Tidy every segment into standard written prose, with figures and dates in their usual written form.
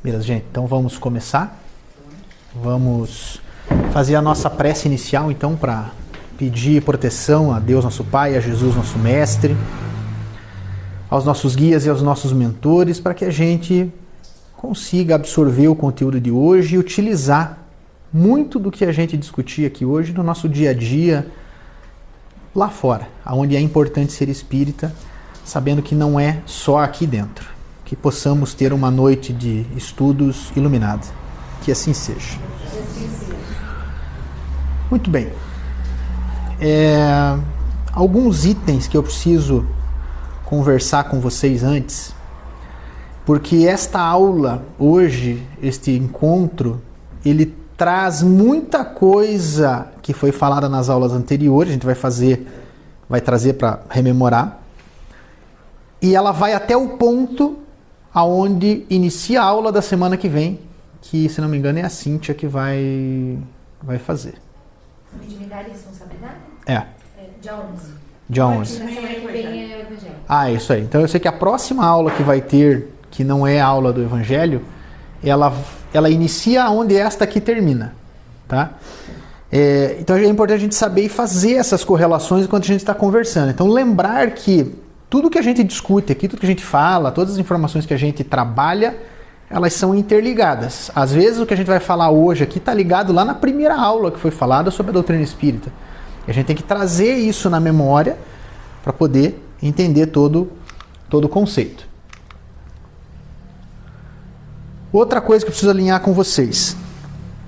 Beleza, gente. Então vamos começar. Vamos fazer a nossa prece inicial, então, para pedir proteção a Deus, nosso Pai, a Jesus, nosso Mestre, aos nossos guias e aos nossos mentores, para que a gente consiga absorver o conteúdo de hoje e utilizar muito do que a gente discutir aqui hoje no nosso dia a dia, lá fora, onde é importante ser espírita, sabendo que não é só aqui dentro. Que possamos ter uma noite de estudos iluminada. Que assim seja. Muito bem. Alguns itens que eu preciso conversar com vocês antes, porque esta aula hoje, este encontro, ele traz muita coisa que foi falada nas aulas anteriores, a gente vai trazer para rememorar, e ela vai até o ponto aonde inicia a aula da semana que vem, que, se não me engano, é a Cíntia que vai fazer. Mediunidade e responsabilidade? Dia 11. Dia 11. Na semana que vem é o Evangelho. Ah, isso aí. Então eu sei que a próxima aula que vai ter, que não é a aula do Evangelho, ela inicia onde esta aqui termina. Tá? Então é importante a gente saber e fazer essas correlações enquanto a gente está conversando. Então lembrar que tudo que a gente discute aqui, tudo que a gente fala, todas as informações que a gente trabalha, elas são interligadas. Às vezes o que a gente vai falar hoje aqui está ligado lá na primeira aula que foi falada sobre a doutrina espírita. E a gente tem que trazer isso na memória para poder entender todo o conceito. Outra coisa que eu preciso alinhar com vocês.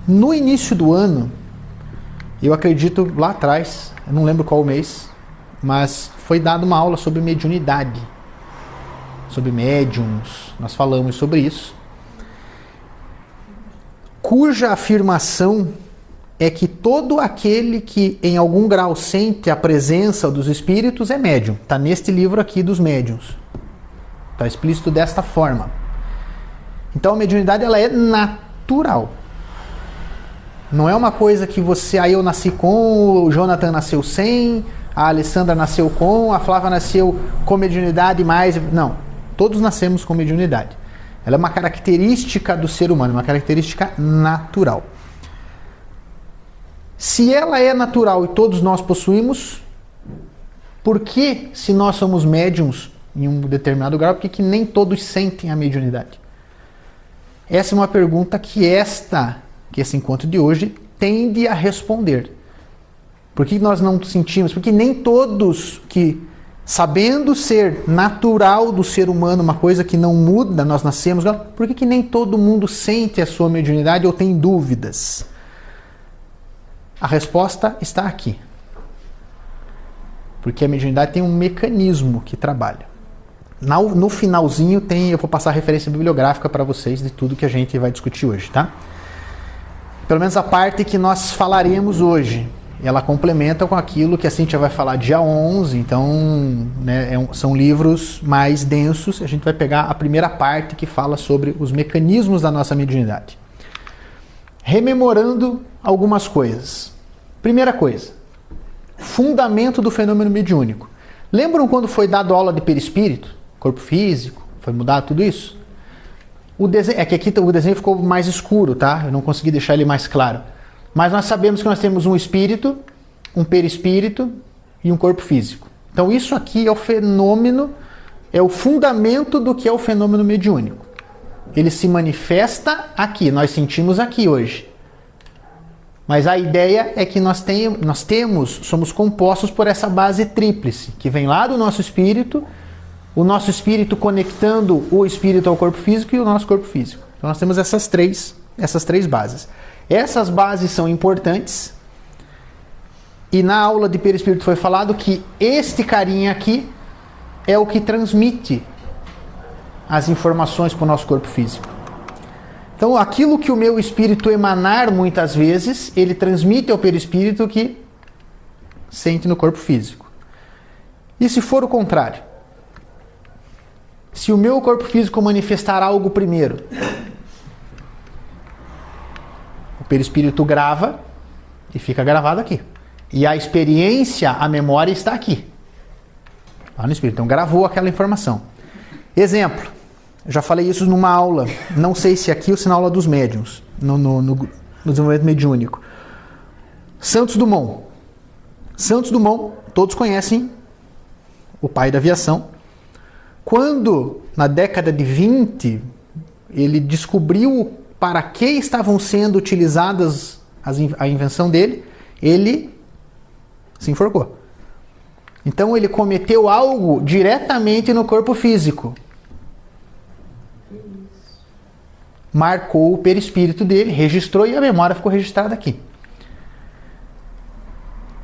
No início do ano, eu acredito lá atrás, eu não lembro qual mês, mas foi dada uma aula sobre mediunidade, sobre médiums, nós falamos sobre isso, cuja afirmação é que todo aquele que em algum grau sente a presença dos espíritos é médium. Está neste livro aqui dos médiuns. Está explícito desta forma. Então a mediunidade ela é natural. Não é uma coisa que eu nasci com, o Jonathan nasceu sem, a Alessandra nasceu com, a Flávia nasceu com mediunidade mais... Não, todos nascemos com mediunidade. Ela é uma característica do ser humano, uma característica natural. Se ela é natural e todos nós possuímos, por que, se nós somos médiums em um determinado grau, por que nem todos sentem a mediunidade? Essa é uma pergunta que esse encontro de hoje tende a responder. Por que nós não sentimos? Porque nem todos que, sabendo ser natural do ser humano, uma coisa que não muda, nós nascemos, por que nem todo mundo sente a sua mediunidade ou tem dúvidas? A resposta está aqui. Porque a mediunidade tem um mecanismo que trabalha. No finalzinho eu vou passar a referência bibliográfica para vocês de tudo que a gente vai discutir hoje, tá? Pelo menos a parte que nós falaremos hoje. Ela complementa com aquilo que a Cíntia vai falar dia 11, então são livros mais densos. A gente vai pegar a primeira parte que fala sobre os mecanismos da nossa mediunidade. Rememorando algumas coisas. Primeira coisa, fundamento do fenômeno mediúnico. Lembram quando foi dado aula de perispírito, corpo físico, foi mudado tudo isso? É que aqui o desenho ficou mais escuro, tá? Eu não consegui deixar ele mais claro. Mas nós sabemos que nós temos um espírito, um perispírito e um corpo físico. Então isso aqui é o fenômeno, é o fundamento do que é o fenômeno mediúnico. Ele se manifesta aqui, nós sentimos aqui hoje. Mas a ideia é que somos compostos por essa base tríplice, que vem lá do nosso espírito, o nosso espírito conectando o espírito ao corpo físico e o nosso corpo físico. Então nós temos essas três bases. Essas bases são importantes e na aula de perispírito foi falado que este carinha aqui é o que transmite as informações para o nosso corpo físico. Então aquilo que o meu espírito emanar muitas vezes, ele transmite ao perispírito que sente no corpo físico. E se for o contrário? Se o meu corpo físico manifestar algo primeiro, o perispírito grava e fica gravado aqui. E a experiência, a memória está aqui. Lá no espírito. Então gravou aquela informação. Exemplo. Já falei isso numa aula, não sei se aqui ou se na aula dos médiuns, no desenvolvimento mediúnico. Santos Dumont. Santos Dumont, todos conhecem, o pai da aviação. Quando, na década de 20, ele descobriu para que estavam sendo utilizadas a invenção dele, ele se enforcou. Então ele cometeu algo diretamente no corpo físico. Marcou o perispírito dele, registrou e a memória ficou registrada aqui.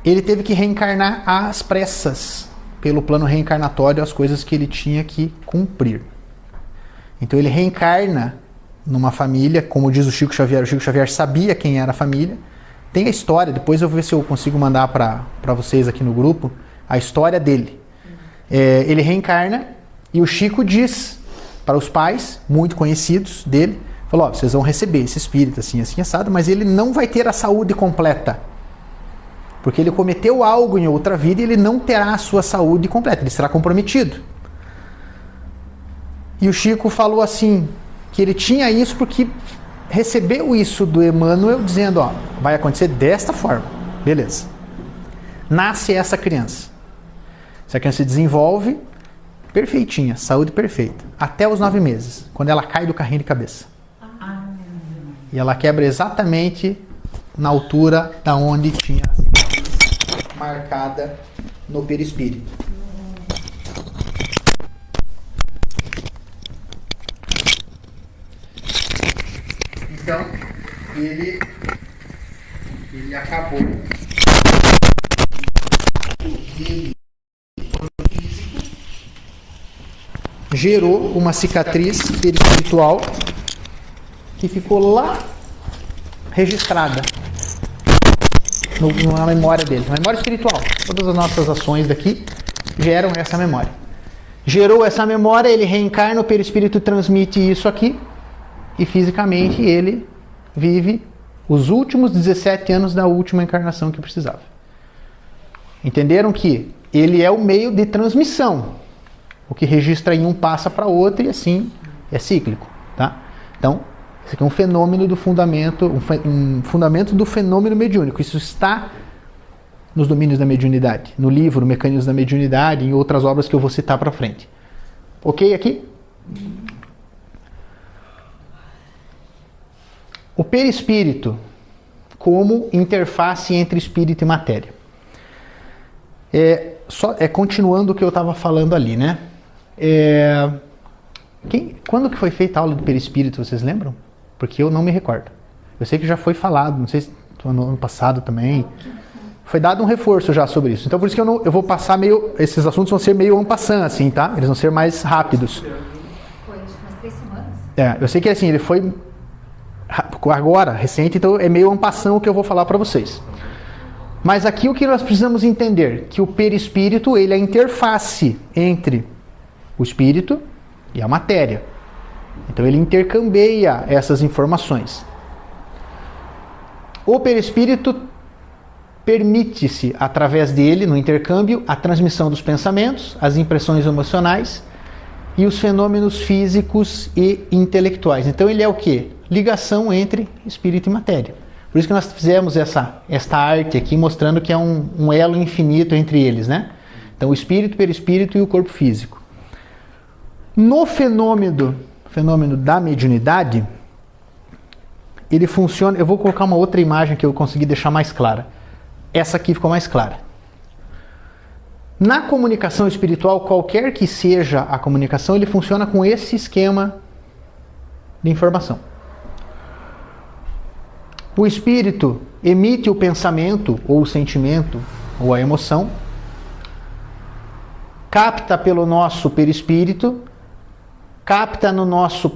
Ele teve que reencarnar às pressas, pelo plano reencarnatório, as coisas que ele tinha que cumprir. Então ele reencarna numa família, como diz o Chico Xavier sabia quem era a família. Tem a história, depois eu vou ver se eu consigo mandar para vocês aqui no grupo, a história dele. Ele reencarna e o Chico diz para os pais, muito conhecidos dele, falou, vocês vão receber esse espírito assim, assim, assado, mas ele não vai ter a saúde completa. Porque ele cometeu algo em outra vida e ele não terá a sua saúde completa, ele será comprometido. E o Chico falou assim, que ele tinha isso porque recebeu isso do Emmanuel, dizendo, vai acontecer desta forma. Beleza. Nasce essa criança. Essa criança se desenvolve perfeitinha, saúde perfeita, até os 9 meses, quando ela cai do carrinho de cabeça. E ela quebra exatamente na altura da onde tinha a cicatriz marcada no perispírito. Então, ele acabou. Ele gerou uma cicatriz perispiritual que ficou lá registrada na memória dele, na memória espiritual. Todas as nossas ações daqui geram essa memória. Gerou essa memória, ele reencarna, o perispírito transmite isso aqui e fisicamente ele vive os últimos 17 anos da última encarnação que precisava. Entenderam que ele é o meio de transmissão. O que registra em um passa para outro e assim é cíclico, tá? Então, esse aqui é um fenômeno do fundamento, um fundamento do fenômeno mediúnico. Isso está nos domínios da mediunidade, no livro Mecanismos da Mediunidade e em outras obras que eu vou citar para frente. Ok aqui? O perispírito como interface entre espírito e matéria. Continuando o que eu estava falando ali, né? Quando que foi feita a aula do perispírito, vocês lembram? Porque eu não me recordo. Eu sei que já foi falado, não sei se no ano passado também. Foi dado um reforço já sobre isso. Então por isso que eu vou passar esses assuntos vão ser meio en passant, assim, tá? Eles vão ser mais rápidos. Foi umas 3 semanas. Eu sei que assim, ele foi agora, recente, então é meio en passant o que eu vou falar para vocês. Mas aqui o que nós precisamos entender, que o perispírito, ele é a interface entre o espírito e a matéria. Então ele intercambia essas informações. O perispírito permite-se, através dele, no intercâmbio, a transmissão dos pensamentos, as impressões emocionais e os fenômenos físicos e intelectuais. Então ele é o quê? Ligação entre espírito e matéria. Por isso que nós fizemos esta arte aqui, mostrando que é um elo infinito entre eles, né? Então o espírito, o perispírito e o corpo físico. No fenômeno da mediunidade, ele funciona... Eu vou colocar uma outra imagem que eu consegui deixar mais clara. Essa aqui ficou mais clara. Na comunicação espiritual, qualquer que seja a comunicação, ele funciona com esse esquema de informação. O espírito emite o pensamento, ou o sentimento, ou a emoção, capta pelo nosso perispírito, capta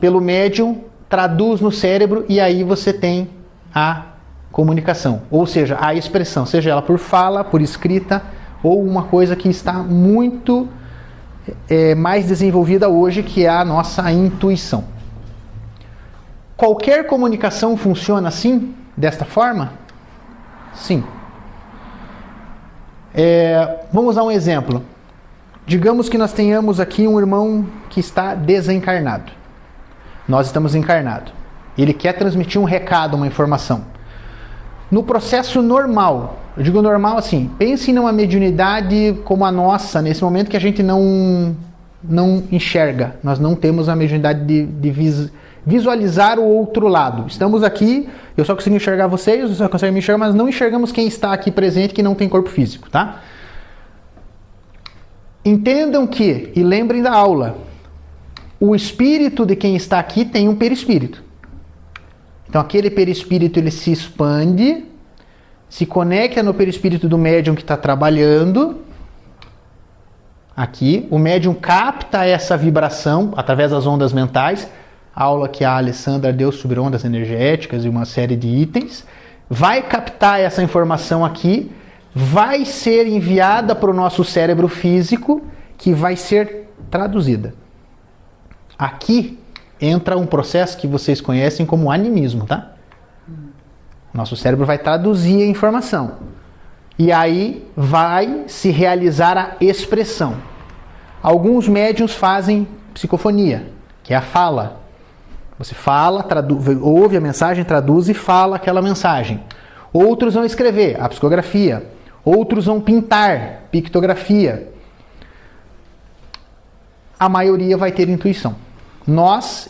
pelo médium, traduz no cérebro e aí você tem a comunicação, ou seja, a expressão, seja ela por fala, por escrita, ou uma coisa que está muito mais desenvolvida hoje, que é a nossa intuição. Qualquer comunicação funciona assim, desta forma? Sim. Vamos dar um exemplo. Digamos que nós tenhamos aqui um irmão que está desencarnado. Nós estamos encarnados. Ele quer transmitir um recado, uma informação. No processo normal, eu digo normal assim, pense numa mediunidade como a nossa, nesse momento que a gente não enxerga. Nós não temos a mediunidade de visualizar o outro lado. Estamos aqui, eu só consigo enxergar vocês, vocês só conseguem me enxergar, mas não enxergamos quem está aqui presente que não tem corpo físico, tá? Entendam que, e lembrem da aula, o espírito de quem está aqui tem um perispírito. Então aquele perispírito ele se expande, se conecta no perispírito do médium que está trabalhando. Aqui, o médium capta essa vibração através das ondas mentais. A aula que a Alessandra deu sobre ondas energéticas e uma série de itens. Vai captar essa informação aqui, vai ser enviada para o nosso cérebro físico, que vai ser traduzida. Aqui entra um processo que vocês conhecem como animismo, tá? Nosso cérebro vai traduzir a informação. E aí vai se realizar a expressão. Alguns médiuns fazem psicofonia, que é a fala. Você fala, ouve a mensagem, traduz e fala aquela mensagem. Outros vão escrever, a psicografia. Outros vão pintar, pictografia. A maioria vai ter intuição.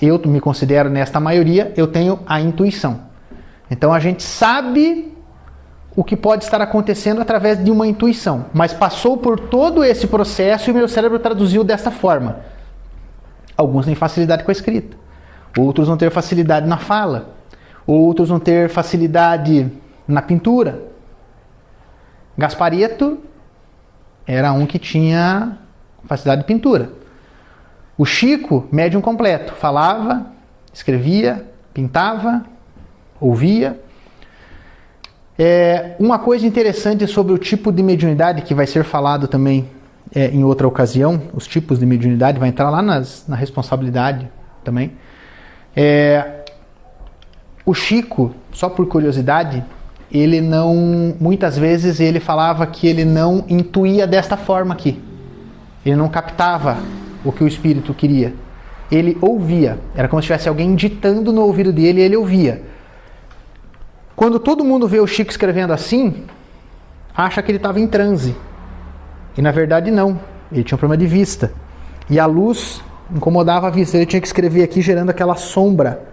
Eu me considero nesta maioria, eu tenho a intuição. Então a gente sabe o que pode estar acontecendo através de uma intuição, mas passou por todo esse processo e o meu cérebro traduziu desta forma. Alguns têm facilidade com a escrita, outros vão ter facilidade na fala, outros vão ter facilidade na pintura. Gasparetto era um que tinha facilidade de pintura. O Chico, médium completo, falava, escrevia, pintava, ouvia. Uma coisa interessante sobre o tipo de mediunidade que vai ser falado também em outra ocasião, os tipos de mediunidade, vai entrar lá na responsabilidade também. O Chico, só por curiosidade, ele não, muitas vezes ele falava que ele não intuía desta forma aqui. Ele não captava o que o espírito queria. Ele ouvia. Era como se tivesse alguém ditando no ouvido dele e ele ouvia. Quando todo mundo vê o Chico escrevendo assim, acha que ele estava em transe. E na verdade não. Ele tinha um problema de vista. E a luz incomodava a vista. Ele tinha que escrever aqui gerando aquela sombra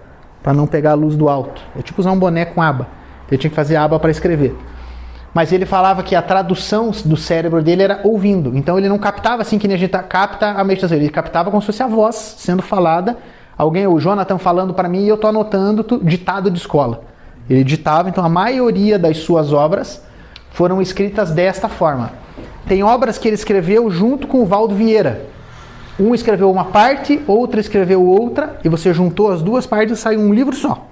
para não pegar a luz do alto. É tipo usar um boné com aba. Ele tinha que fazer aba para escrever. Mas ele falava que a tradução do cérebro dele era ouvindo. Então ele não captava assim que nem a gente capta a meditação. Ele captava como se fosse a voz sendo falada. O Jonathan falando para mim e eu estou anotando ditado de escola. Ele ditava, então a maioria das suas obras foram escritas desta forma. Tem obras que ele escreveu junto com o Valdo Vieira. Um escreveu uma parte, outro escreveu outra, e você juntou as duas partes e saiu um livro só.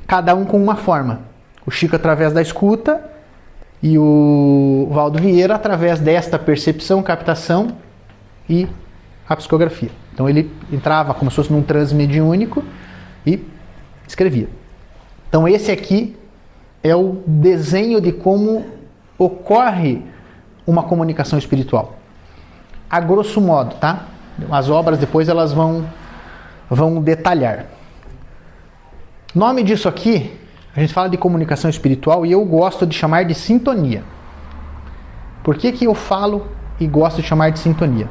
Cada um com uma forma. O Chico através da escuta e o Valdo Vieira através desta percepção, captação e a psicografia. Então ele entrava como se fosse num transe mediúnico e escrevia. Então esse aqui é o desenho de como ocorre uma comunicação espiritual. A grosso modo, tá? As obras depois elas vão detalhar. Nome disso aqui, a gente fala de comunicação espiritual e eu gosto de chamar de sintonia. Por que eu falo e gosto de chamar de sintonia?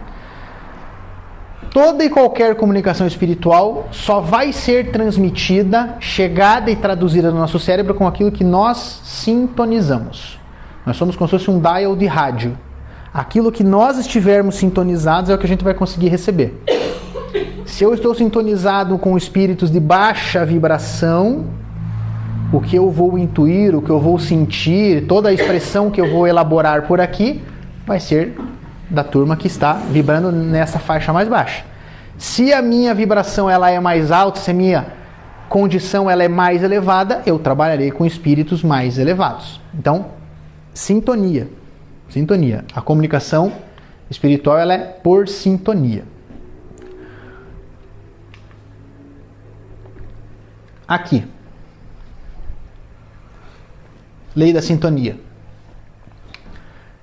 Toda e qualquer comunicação espiritual só vai ser transmitida, chegada e traduzida no nosso cérebro com aquilo que nós sintonizamos. Nós somos como se fosse um dial de rádio. Aquilo que nós estivermos sintonizados é o que a gente vai conseguir receber. Se eu estou sintonizado com espíritos de baixa vibração, o que eu vou intuir, o que eu vou sentir, toda a expressão que eu vou elaborar por aqui, vai ser da turma que está vibrando nessa faixa mais baixa. Se a minha vibração ela é mais alta, se a minha condição ela é mais elevada, eu trabalharei com espíritos mais elevados. Então, sintonia. Sintonia. A comunicação espiritual ela é por sintonia. Aqui. Lei da sintonia.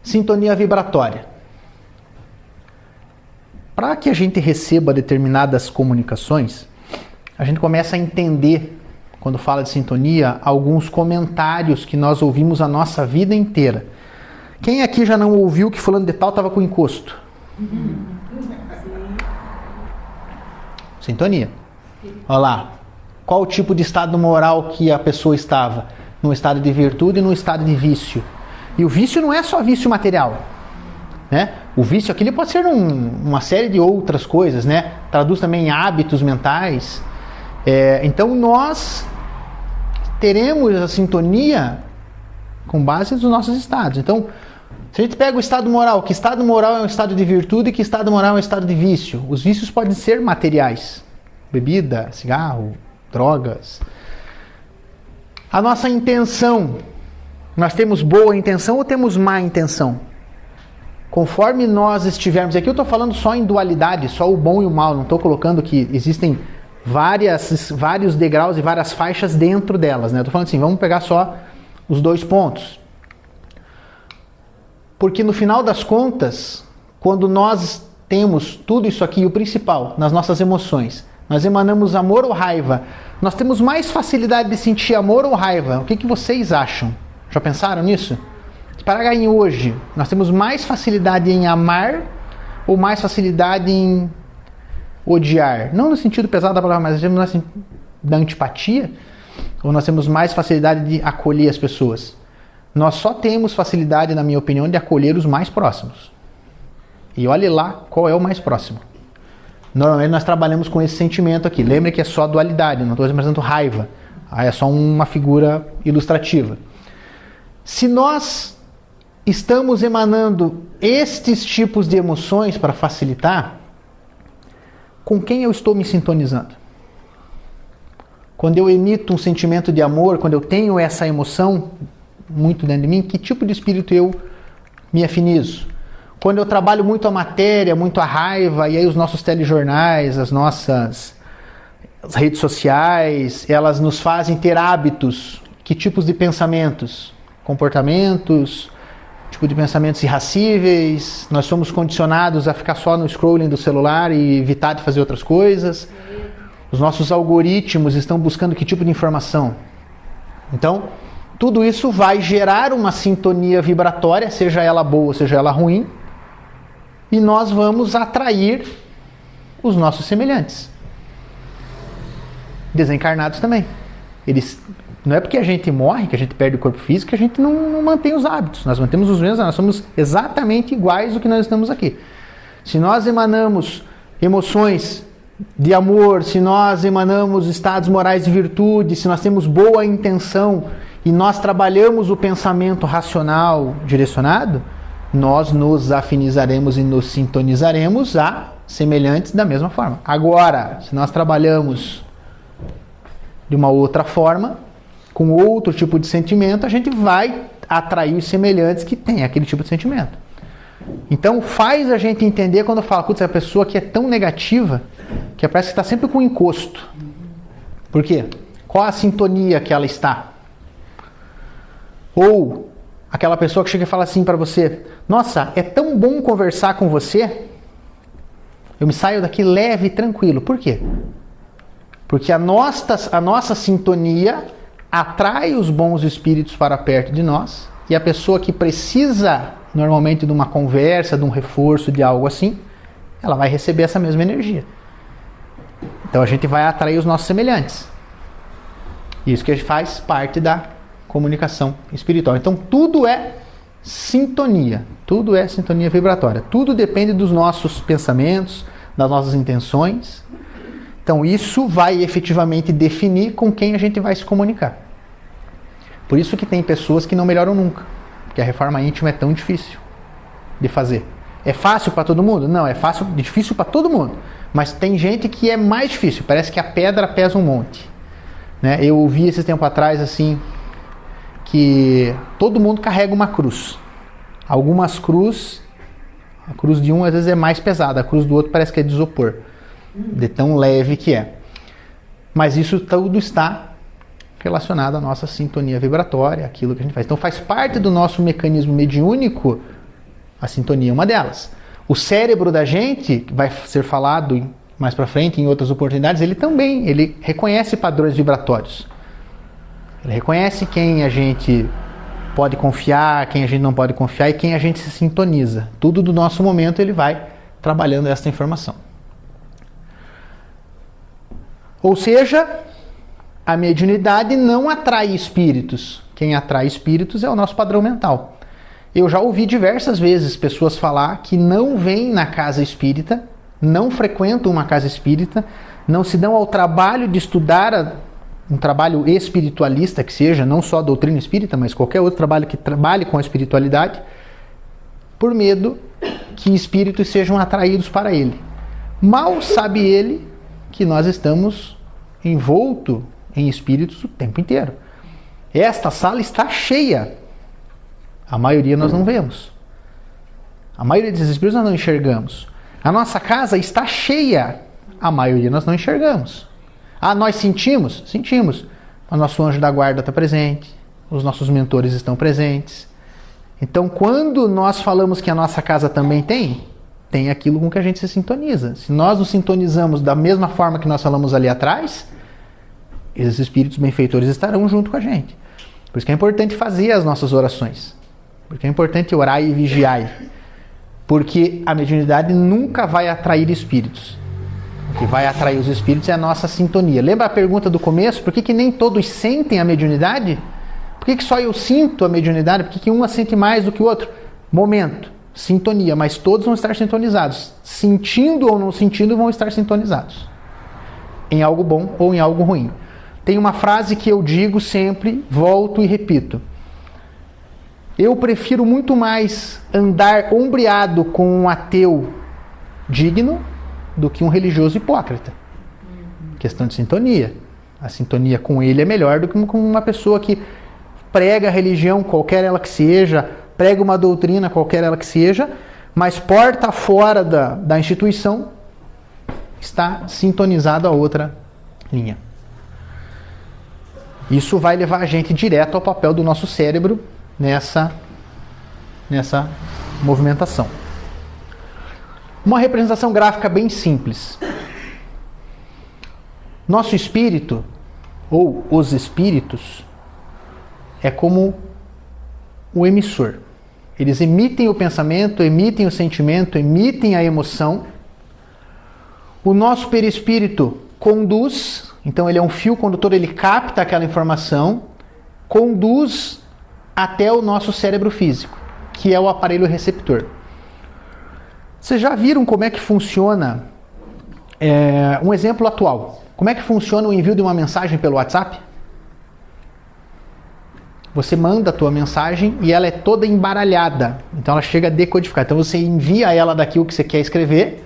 Sintonia vibratória. para que a gente receba determinadas comunicações, a gente começa a entender, quando fala de sintonia, alguns comentários que nós ouvimos a nossa vida inteira. Quem aqui já não ouviu que fulano de tal estava com encosto? Sintonia. Olha lá. Qual o tipo de estado moral que a pessoa estava? Num estado de virtude e num estado de vício. E o vício não é só vício material, né? O vício aqui ele pode ser uma série de outras coisas, né? Traduz também em hábitos mentais. Então nós teremos a sintonia com base nos nossos estados. Então, se a gente pega o estado moral, que estado moral é um estado de virtude e que estado moral é um estado de vício? Os vícios podem ser materiais. Bebida, cigarro, drogas. A nossa intenção, nós temos boa intenção ou temos má intenção? Conforme nós estivermos, aqui eu estou falando só em dualidade, só o bom e o mal, não estou colocando que existem vários degraus e várias faixas dentro delas, né? Estou falando assim, vamos pegar só os 2 pontos. Porque no final das contas, quando nós temos tudo isso aqui, o principal, nas nossas emoções, nós emanamos amor ou raiva, nós temos mais facilidade de sentir amor ou raiva. O que vocês acham? Já pensaram nisso? Para em hoje, nós temos mais facilidade em amar ou mais facilidade em odiar? Não no sentido pesado da palavra, mas no sentido da antipatia? Ou nós temos mais facilidade de acolher as pessoas? Nós só temos facilidade, na minha opinião, de acolher os mais próximos. E olhe lá qual é o mais próximo. Normalmente nós trabalhamos com esse sentimento aqui. Lembre que é só dualidade, não estou representando raiva. É só uma figura ilustrativa. Se nós estamos emanando estes tipos de emoções para facilitar, com quem eu estou me sintonizando? Quando eu emito um sentimento de amor, quando eu tenho essa emoção muito dentro de mim, que tipo de espírito eu me afinizo? Quando eu trabalho muito a matéria, muito a raiva, e aí os nossos telejornais, as nossas redes sociais, elas nos fazem ter hábitos. Que tipos de pensamentos? Comportamentos, tipo de pensamentos irracíveis. Nós somos condicionados a ficar só no scrolling do celular e evitar de fazer outras coisas. Os nossos algoritmos estão buscando que tipo de informação? Então, tudo isso vai gerar uma sintonia vibratória, seja ela boa, seja ela ruim, e nós vamos atrair os nossos semelhantes. Desencarnados também. Eles, não é porque a gente morre, que a gente perde o corpo físico, que a gente não mantém os hábitos. Nós mantemos os mesmos, nós somos exatamente iguais do que nós estamos aqui. Se nós emanamos emoções de amor, se nós emanamos estados morais de virtude, se nós temos boa intenção e nós trabalhamos o pensamento racional direcionado, nós nos afinizaremos e nos sintonizaremos a semelhantes da mesma forma. Agora, se nós trabalhamos de uma outra forma, com outro tipo de sentimento, a gente vai atrair os semelhantes que têm aquele tipo de sentimento. Então faz a gente entender quando fala, putz, a pessoa que é tão negativa, que parece que está sempre com encosto. Por quê? Qual a sintonia que ela está? Ou aquela pessoa que chega e fala assim para você, nossa, é tão bom conversar com você, eu me saio daqui leve e tranquilo. Por quê? Porque a nossa sintonia atrai os bons espíritos para perto de nós, e a pessoa que precisa normalmente de uma conversa, de um reforço, de algo assim, ela vai receber essa mesma energia. Então a gente vai atrair os nossos semelhantes. Isso que faz parte da comunicação espiritual. Então tudo é sintonia, tudo é sintonia vibratória. Tudo depende dos nossos pensamentos, das nossas intenções. Então isso vai efetivamente definir com quem a gente vai se comunicar. Por isso que tem pessoas que não melhoram nunca, porque a reforma íntima é tão difícil de fazer. É fácil para todo mundo? Não, é fácil, difícil para todo mundo. Mas tem gente que é mais difícil, parece que a pedra pesa um monte. Né? Eu ouvi esse tempo atrás assim, que todo mundo carrega uma cruz. Algumas cruzes, a cruz de um às vezes é mais pesada, a cruz do outro parece que é de isopor, de tão leve que é. Mas isso tudo está relacionado à nossa sintonia vibratória, aquilo que a gente faz. Então faz parte do nosso mecanismo mediúnico, a sintonia é uma delas. O cérebro da gente, vai ser falado mais para frente, em outras oportunidades, ele reconhece padrões vibratórios. Ele reconhece quem a gente pode confiar, quem a gente não pode confiar e quem a gente se sintoniza. Tudo do nosso momento ele vai trabalhando essa informação. Ou seja, a mediunidade não atrai espíritos. Quem atrai espíritos é o nosso padrão mental. Eu já ouvi diversas vezes pessoas falar que não vêm na casa espírita, não frequentam uma casa espírita, não se dão ao trabalho de estudar um trabalho espiritualista que seja, não só a doutrina espírita, mas qualquer outro trabalho que trabalhe com a espiritualidade, por medo que espíritos sejam atraídos para ele. Mal sabe ele que nós estamos envoltos em espíritos o tempo inteiro. Esta sala está cheia. A maioria nós não vemos. A maioria desses espíritos nós não enxergamos. A nossa casa está cheia. A maioria nós não enxergamos. Ah, nós sentimos? Sentimos. O nosso anjo da guarda está presente. Os nossos mentores estão presentes. Então, quando nós falamos que a nossa casa também tem aquilo com que a gente se sintoniza. Se nós nos sintonizamos da mesma forma que nós falamos ali atrás, esses espíritos benfeitores estarão junto com a gente. Por isso que é importante fazer as nossas orações. Porque é importante orar e vigiar. Porque a mediunidade nunca vai atrair espíritos. O que vai atrair os espíritos é a nossa sintonia. Lembra a pergunta do começo? Por que nem todos sentem a mediunidade? Por que só eu sinto a mediunidade? Por que uma sente mais do que o outro? Momento, sintonia, mas todos vão estar sintonizados. Sentindo ou não sentindo, vão estar sintonizados. Em algo bom ou em algo ruim. Tem uma frase que eu digo sempre, volto e repito. Eu prefiro muito mais andar ombreado com um ateu digno do que um religioso hipócrita. Questão de sintonia. A sintonia com ele é melhor do que com uma pessoa que prega a religião, qualquer ela que seja, prega uma doutrina, qualquer ela que seja, mas porta fora da instituição está sintonizado a outra linha. Isso vai levar a gente direto ao papel do nosso cérebro nessa movimentação. Uma representação gráfica bem simples. Nosso espírito, ou os espíritos, é como o emissor. Eles emitem o pensamento, emitem o sentimento, emitem a emoção. O nosso perispírito conduz, então ele é um fio condutor, ele capta aquela informação, conduz até o nosso cérebro físico, que é o aparelho receptor. Vocês já viram como é que funciona um exemplo atual? Como é que funciona o envio de uma mensagem pelo WhatsApp? Você manda a tua mensagem e ela é toda embaralhada. Então ela chega decodificada. Então você envia ela daquilo que você quer escrever.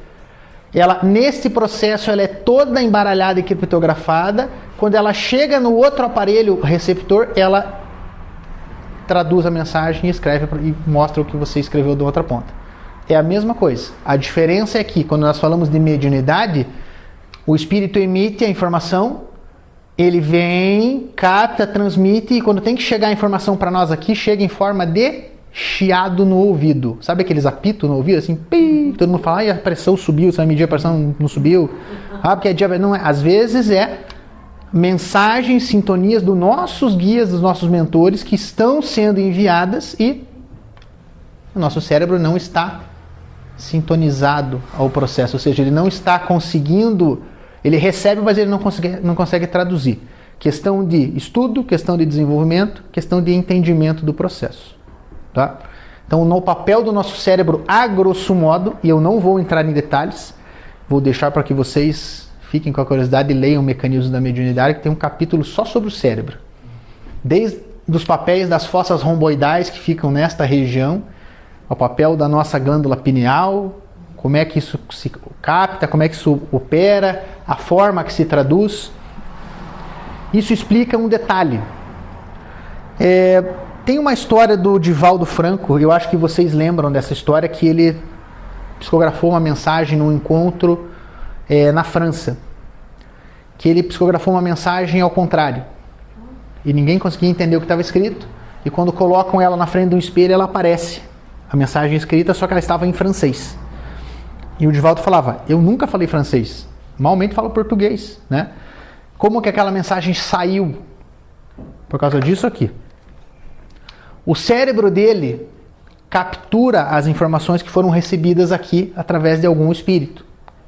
Nesse processo ela é toda embaralhada e criptografada. Quando ela chega no outro aparelho receptor, ela traduz a mensagem e escreve e mostra o que você escreveu da outra ponta. É a mesma coisa. A diferença é que quando nós falamos de mediunidade, o espírito emite a informação, ele vem, capta, transmite, e quando tem que chegar a informação para nós aqui, chega em forma de chiado no ouvido. Sabe aqueles apitos no ouvido, assim, pi, todo mundo fala, a pressão subiu, você vai medir a pressão, não subiu. Porque é diabetes. Não é. Às vezes é mensagens, sintonias dos nossos guias, dos nossos mentores, que estão sendo enviadas e o nosso cérebro não está sintonizado ao processo, ou seja, ele não está conseguindo, ele recebe, mas ele não consegue traduzir. Questão de estudo, questão de desenvolvimento, questão de entendimento do processo. Tá? Então, no papel do nosso cérebro, a grosso modo, e eu não vou entrar em detalhes, vou deixar para que vocês fiquem com a curiosidade e leiam o mecanismo da mediunidade, que tem um capítulo só sobre o cérebro. Desde os papéis das fossas romboidais que ficam nesta região, o papel da nossa glândula pineal, como é que isso se capta, como é que isso opera, a forma que se traduz. Isso explica um detalhe. Tem uma história do Divaldo Franco, eu acho que vocês lembram dessa história, que ele psicografou uma mensagem num encontro na França. Que ele psicografou uma mensagem ao contrário. E ninguém conseguia entender o que estava escrito. E quando colocam ela na frente de um espelho, ela aparece. A mensagem escrita, só que ela estava em francês. E o Divaldo falava, eu nunca falei francês, malmente falo português, né? Como que aquela mensagem saiu? Por causa disso aqui. O cérebro dele captura as informações que foram recebidas aqui através de algum espírito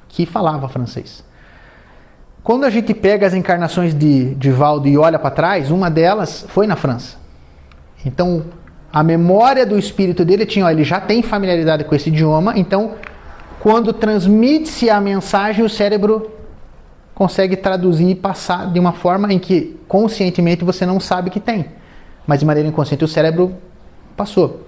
que falava francês. Quando a gente pega as encarnações de Divaldo e olha para trás, uma delas foi na França. Então, a memória do espírito dele tinha, ele já tem familiaridade com esse idioma, então, quando transmite-se a mensagem, o cérebro consegue traduzir e passar de uma forma em que, conscientemente, você não sabe que tem. Mas, de maneira inconsciente, o cérebro passou.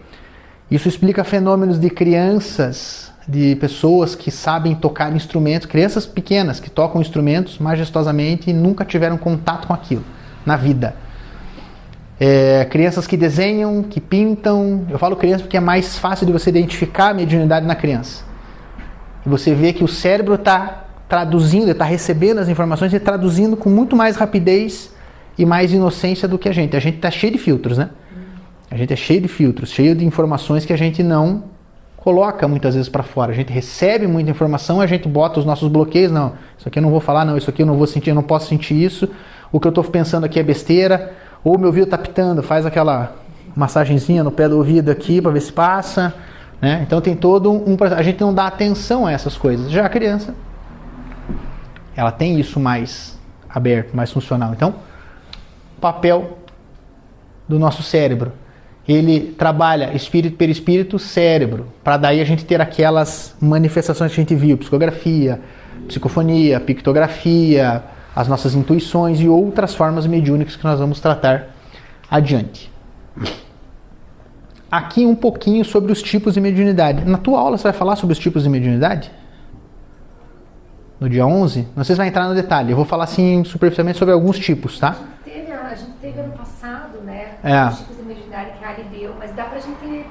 Isso explica fenômenos de crianças, de pessoas que sabem tocar instrumentos, crianças pequenas que tocam instrumentos majestosamente e nunca tiveram contato com aquilo na vida. Crianças que desenham, que pintam. Eu falo criança porque é mais fácil de você identificar a mediunidade na criança. E você vê que o cérebro está traduzindo, está recebendo as informações e traduzindo com muito mais rapidez e mais inocência do que a gente. A gente está cheio de filtros, né? A gente é cheio de filtros, cheio de informações que a gente não coloca muitas vezes para fora. A gente recebe muita informação, a gente bota os nossos bloqueios. Não, isso aqui eu não vou falar, não, isso aqui eu não vou sentir, eu não posso sentir isso. O que eu estou pensando aqui é besteira. Ou meu ouvido está pitando, faz aquela massagenzinha no pé do ouvido aqui para ver se passa. Né? Então tem todo a gente não dá atenção a essas coisas. Já a criança, ela tem isso mais aberto, mais funcional. Então, papel do nosso cérebro. Ele trabalha espírito, perispírito, cérebro, para daí a gente ter aquelas manifestações que a gente viu, psicografia, psicofonia, pictografia, as nossas intuições e outras formas mediúnicas que nós vamos tratar adiante. Aqui um pouquinho sobre os tipos de mediunidade. Na tua aula você vai falar sobre os tipos de mediunidade? No dia 11? Não sei se vai entrar no detalhe, eu vou falar assim superficialmente sobre alguns tipos, tá? A gente teve ano passado, né, os tipos de mediunidade que a Ali deu, mas dá pra gente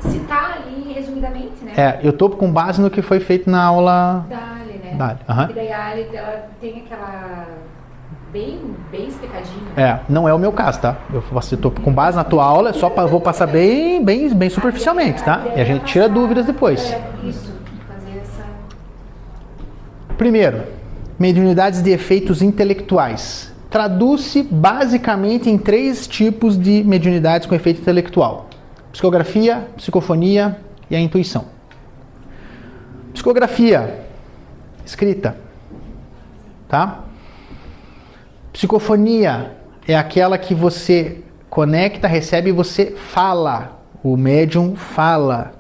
citar ali resumidamente, né? Eu tô com base no que foi feito na aula da Ali, né? Da Ali. E daí a Ali, ela tem aquela bem explicadinha. Não é o meu caso, tá? Eu tô com base na tua aula, vou passar bem superficialmente, tá? E a gente tira dúvidas depois. Isso, fazer essa... Primeiro, mediunidades de efeitos intelectuais. Traduz-se basicamente em 3 tipos de mediunidades com efeito intelectual: psicografia, psicofonia e a intuição. Psicografia, escrita, tá? Psicofonia é aquela que você conecta, recebe e você fala. O médium fala.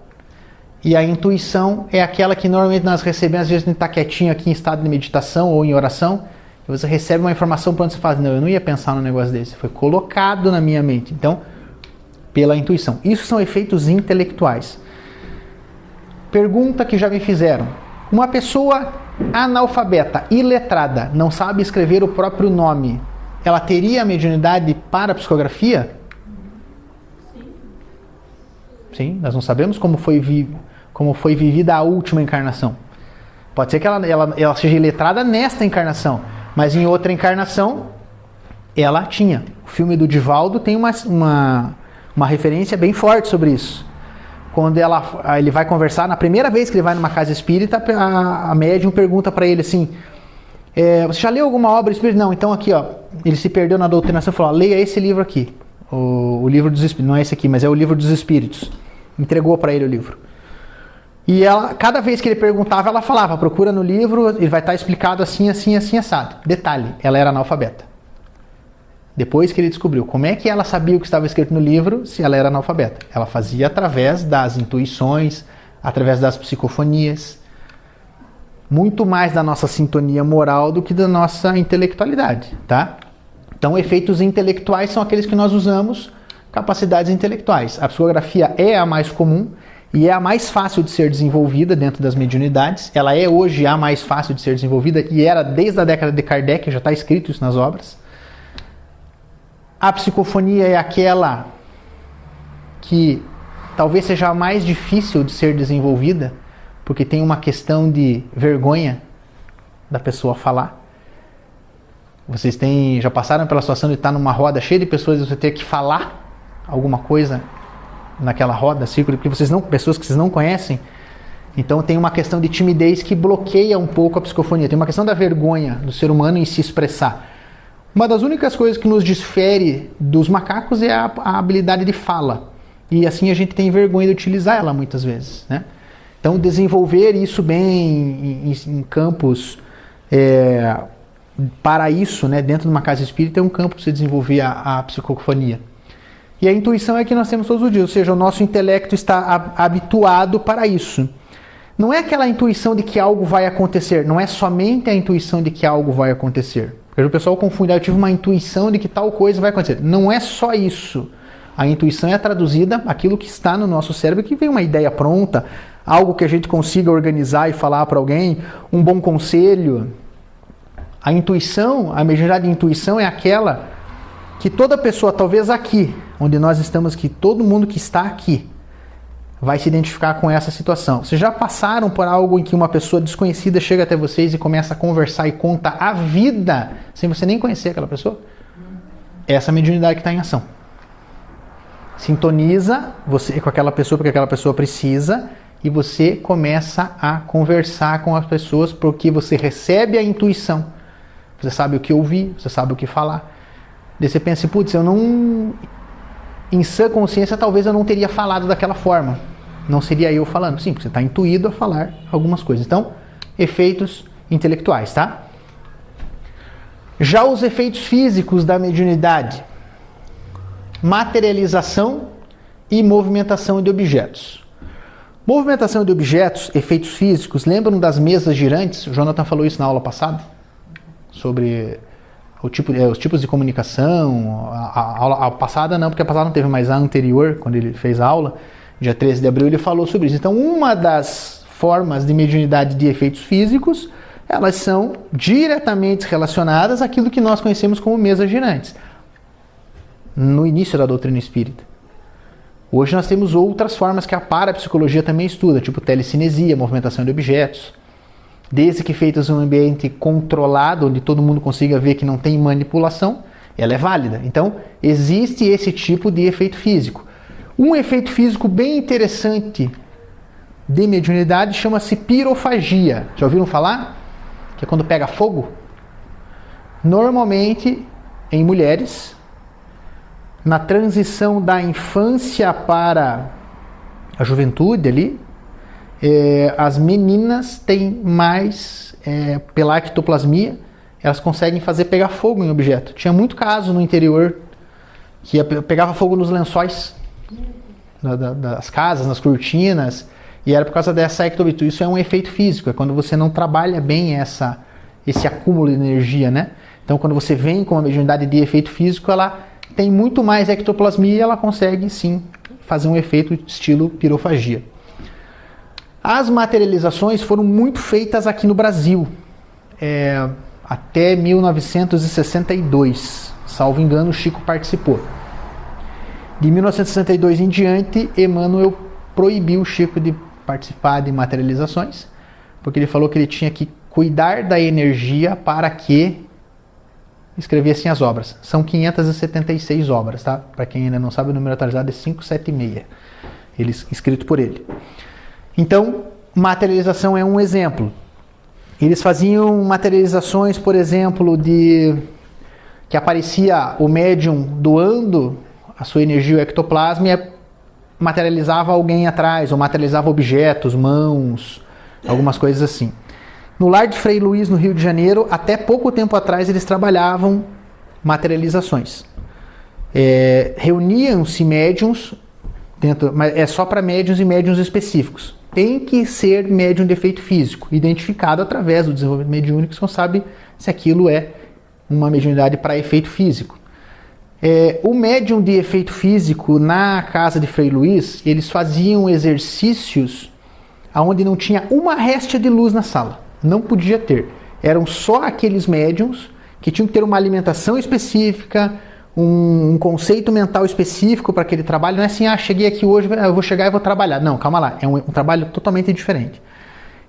E a intuição é aquela que normalmente nós recebemos, às vezes a gente está quietinho aqui em estado de meditação ou em oração, você recebe uma informação para onde você fala, não, eu não ia pensar num negócio desse, foi colocado na minha mente. Então, pela intuição. Isso são efeitos intelectuais. Pergunta que já me fizeram. Uma pessoa analfabeta, iletrada, não sabe escrever o próprio nome, ela teria a mediunidade para a psicografia? Sim, nós não sabemos como foi vivida a última encarnação. Pode ser que ela seja iletrada nesta encarnação, mas em outra encarnação ela tinha. O filme do Divaldo tem uma referência bem forte sobre isso. Quando ele vai conversar, na primeira vez que ele vai numa casa espírita, a médium pergunta para ele assim, você já leu alguma obra espírita? Não, então aqui, ó, ele se perdeu na doutrinação e falou, leia esse livro aqui, o livro dos espíritos, não é esse aqui, mas é o livro dos espíritos. Entregou para ele o livro. E cada vez que ele perguntava, ela falava, procura no livro, ele vai estar explicado assim, assim, assim, assado. Detalhe, ela era analfabeta. Depois que ele descobriu como é que ela sabia o que estava escrito no livro, se ela era analfabeta. Ela fazia através das intuições, através das psicofonias. Muito mais da nossa sintonia moral do que da nossa intelectualidade, tá? Então, efeitos intelectuais são aqueles que nós usamos, capacidades intelectuais. A psicografia é a mais comum e é a mais fácil de ser desenvolvida dentro das mediunidades. Ela é hoje a mais fácil de ser desenvolvida e era desde a década de Kardec, já está escrito isso nas obras. A psicofonia é aquela que talvez seja a mais difícil de ser desenvolvida, porque tem uma questão de vergonha da pessoa falar. Vocês já passaram pela situação de estar numa roda cheia de pessoas e você ter que falar alguma coisa naquela roda, círculo, porque pessoas que vocês não conhecem, Então tem uma questão de timidez que bloqueia um pouco a psicofonia. Tem uma questão da vergonha do ser humano em se expressar. Uma das únicas coisas que nos difere dos macacos é a habilidade de fala. E assim a gente tem vergonha de utilizar ela muitas vezes, né? Então desenvolver isso bem em campos para isso, né, dentro de uma casa espírita é um campo para você desenvolver a psicofonia. E a intuição é que nós temos todos os dias, ou seja, o nosso intelecto está habituado para isso. Não é aquela intuição de que algo vai acontecer, não é somente a intuição de que algo vai acontecer. Porque o pessoal confunde, eu tive uma intuição de que tal coisa vai acontecer. Não é só isso. A intuição é traduzida, aquilo que está no nosso cérebro, que vem uma ideia pronta, algo que a gente consiga organizar e falar para alguém, um bom conselho. A intuição, a mediunidade de intuição é aquela que toda pessoa, talvez aqui, onde nós estamos aqui, todo mundo que está aqui, vai se identificar com essa situação. Vocês já passaram por algo em que uma pessoa desconhecida chega até vocês e começa a conversar e conta a vida, sem você nem conhecer aquela pessoa? Essa é a mediunidade que está em ação. Sintoniza você com aquela pessoa, porque aquela pessoa precisa, e você começa a conversar com as pessoas, porque você recebe a intuição. Você sabe o que ouvir, você sabe o que falar. Daí você pensa, putz, eu não... Em sã consciência, talvez eu não teria falado daquela forma. Não seria eu falando. Sim, porque você está intuído a falar algumas coisas. Então, efeitos intelectuais, tá? Já os efeitos físicos da mediunidade. Materialização e movimentação de objetos. Movimentação de objetos, efeitos físicos, lembram das mesas girantes? O Jonathan falou isso na aula passada, sobre os tipos de comunicação. A aula passada não, porque a passada não teve, mas a anterior, quando ele fez a aula, dia 13 de abril, ele falou sobre isso. Então, uma das formas de mediunidade de efeitos físicos, elas são diretamente relacionadas àquilo que nós conhecemos como mesas girantes, no início da doutrina espírita. Hoje nós temos outras formas que a parapsicologia também estuda, tipo telecinesia, movimentação de objetos, desde que feitas em um ambiente controlado, onde todo mundo consiga ver que não tem manipulação, ela é válida. Então, existe esse tipo de efeito físico. Um efeito físico bem interessante de mediunidade chama-se pirofagia. Já ouviram falar? Que é quando pega fogo? Normalmente, em mulheres, na transição da infância para a juventude ali, as meninas têm mais pela ectoplasmia, elas conseguem fazer pegar fogo em objeto. Tinha muito caso no interior que pegava fogo nos lençóis das casas, nas cortinas, e era por causa dessa ectoplasmia. Isso é um efeito físico, é quando você não trabalha bem esse acúmulo de energia, né? Então, quando você vem com uma mediunidade de efeito físico, ela tem muito mais ectoplasmia e ela consegue, sim, fazer um efeito estilo pirofagia. As materializações foram muito feitas aqui no Brasil, até 1962, salvo engano, o Chico participou. De 1962 em diante, Emmanuel proibiu o Chico de participar de materializações, porque ele falou que ele tinha que cuidar da energia para que escrevessem as obras. São 576 obras, tá? Para quem ainda não sabe, o número atualizado é 576, escrito por ele. Então, materialização é um exemplo. Eles faziam materializações, por exemplo, que aparecia o médium doando a sua energia, o ectoplasma, e materializava alguém atrás, ou materializava objetos, mãos, algumas coisas assim. No lar de Frei Luiz, no Rio de Janeiro, até pouco tempo atrás, eles trabalhavam materializações. Reuniam-se médiums, mas é só para médiums e médiums específicos. Tem que ser médium de efeito físico, identificado através do desenvolvimento mediúnico, que você não sabe se aquilo é uma mediunidade para efeito físico. O médium de efeito físico, na casa de Frei Luiz, eles faziam exercícios onde não tinha uma réstia de luz na sala. Não podia ter. Eram só aqueles médiums que tinham que ter uma alimentação específica, um conceito mental específico para aquele trabalho. Não é assim, cheguei aqui hoje, eu vou chegar e vou trabalhar. Não, calma lá, é um trabalho totalmente diferente.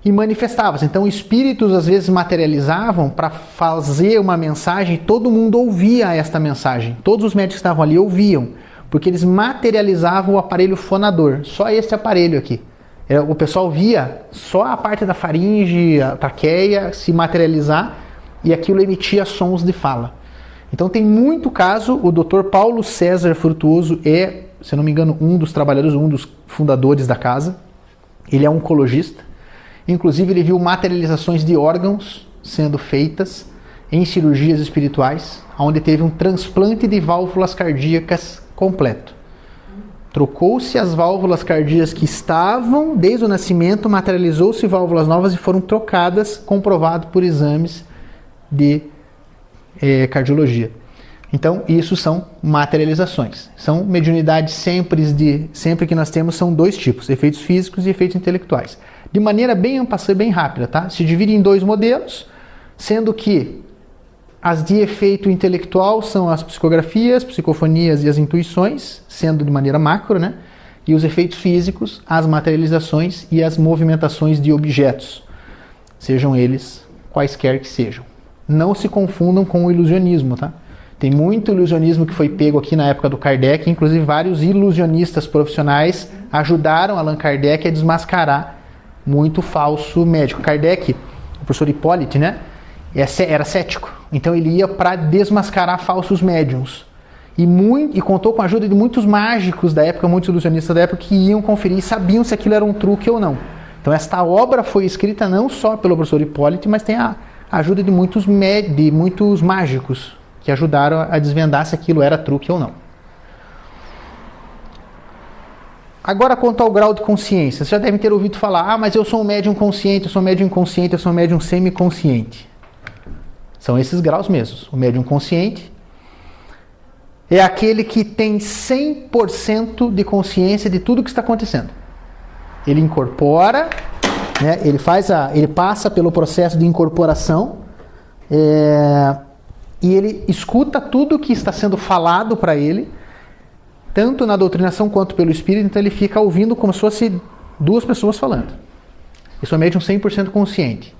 E manifestava-se. Então, espíritos às vezes materializavam para fazer uma mensagem, todo mundo ouvia esta mensagem. Todos os médicos que estavam ali ouviam, porque eles materializavam o aparelho fonador. Só esse aparelho aqui. O pessoal via só a parte da faringe, a traqueia se materializar e aquilo emitia sons de fala. Então tem muito caso, o Dr. Paulo César Frutuoso é, se eu não me engano, um dos trabalhadores, um dos fundadores da casa. Ele é oncologista. Inclusive ele viu materializações de órgãos sendo feitas em cirurgias espirituais, onde teve um transplante de válvulas cardíacas completo. Trocou-se as válvulas cardíacas que estavam desde o nascimento, materializou-se válvulas novas e foram trocadas, comprovado por exames de cardiologia. Então, isso são materializações. São mediunidades sempre que nós temos, são dois tipos, efeitos físicos e efeitos intelectuais. De maneira bem rápida, tá? Se divide em dois modelos, sendo que as de efeito intelectual são as psicografias, psicofonias e as intuições, sendo de maneira macro, né? E os efeitos físicos, as materializações e as movimentações de objetos, sejam eles quaisquer que sejam. Não se confundam com o ilusionismo, tá? Tem muito ilusionismo que foi pego aqui na época do Kardec, inclusive vários ilusionistas profissionais ajudaram Allan Kardec a desmascarar muito falso médico. Kardec, o professor Hipólite, né? Era cético, então ele ia para desmascarar falsos médiums e contou com a ajuda de muitos mágicos da época, muitos ilusionistas da época que iam conferir e sabiam se aquilo era um truque ou não. Então esta obra foi escrita não só pelo professor Hipólite, mas tem a ajuda de muitos mágicos que ajudaram a desvendar se aquilo era truque ou não. Agora, quanto ao grau de consciência, vocês já devem ter ouvido falar, mas eu sou um médium consciente, eu sou um médium inconsciente, eu sou um médium semiconsciente. São esses graus mesmos. O médium consciente é aquele que tem 100% de consciência de tudo que está acontecendo. Ele incorpora, né, ele passa pelo processo de incorporação e ele escuta tudo que está sendo falado para ele, tanto na doutrinação quanto pelo espírito, então ele fica ouvindo como se fosse duas pessoas falando. Isso é um médium 100% consciente.